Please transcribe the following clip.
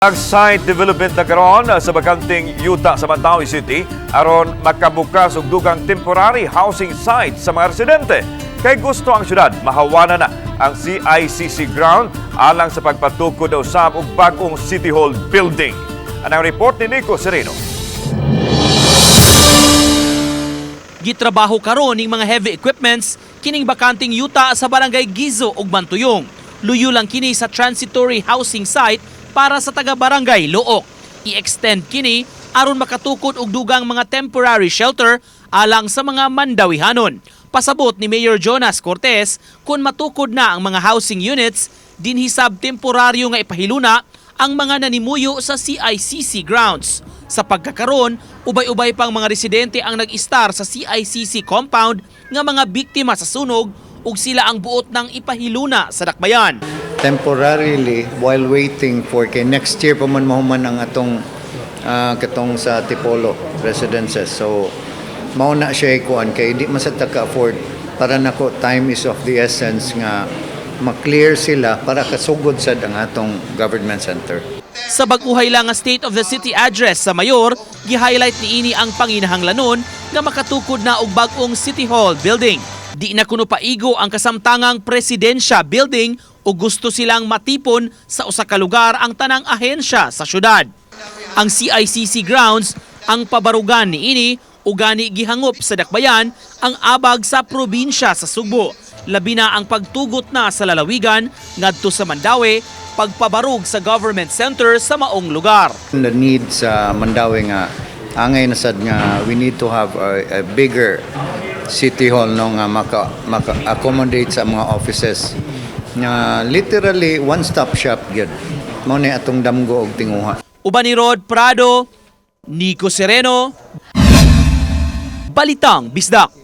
Ang site development na karon sa bakanting yuta sa Mandaue City aron makabukas og dugang temporary housing site sa mga residente. Kay gusto ang syudad mahawanan na ang CICC ground alang sa pagpatukod daw sa og bag-ong City Hall building. Anang report ni Nico Sereno. Gitrabaho karon ning mga heavy equipments kining bakanting yuta sa barangay Gizo ug Bantuyong. Luyo lang kini sa transitory housing site para sa taga-barangay Look. I-extend kini aron makatukod og dugang mga temporary shelter alang sa mga Mandawihanon. Pasabot ni Mayor Jonas Cortez kung matukod na ang mga housing units, dinhisab temporaryo nga ipahiluna ang mga nanimuyo sa CICC grounds. Sa pagkakaron, ubay-ubay pang mga residente ang nag-istar sa CICC compound nga mga biktima sa sunog ug sila ang buot ng ipahiluna sa dakbayan. Temporarily while waiting for kay next year pa man mahuman ang atong katong sa Tipolo residences. So mao na siya kuan kay di masata ka afford para nako time is of the essence nga ma-clear sila para kasugod sad ang atong government center. Sa bag-uhay lang nga State of the City address sa Mayor, gi-highlight niini ang panginahanglanon nga makatukod na og bag-ong City Hall building. Di na kuno paigo ang kasamtangang Presidensya building o gusto silang matipon sa usa ka lugar ang tanang ahensya sa syudad. Ang CICC grounds ang pabarugan niini ug gani gihangop sa dakbayan ang abag sa probinsya sa Sugbo. Labi na ang pagtugot na sa lalawigan ngadto sa Mandaue, pagpabarug sa government center sa maong lugar. The need sa Mandaue nga angay na sad nga we need to have a bigger city hall no nga maka-accommodate sa mga offices. Nga literally one-stop shop gyud. Mao ni atong damgo og tinguha. Uban ni Rod Prado, Nico Sereno, Balitang Bisdak.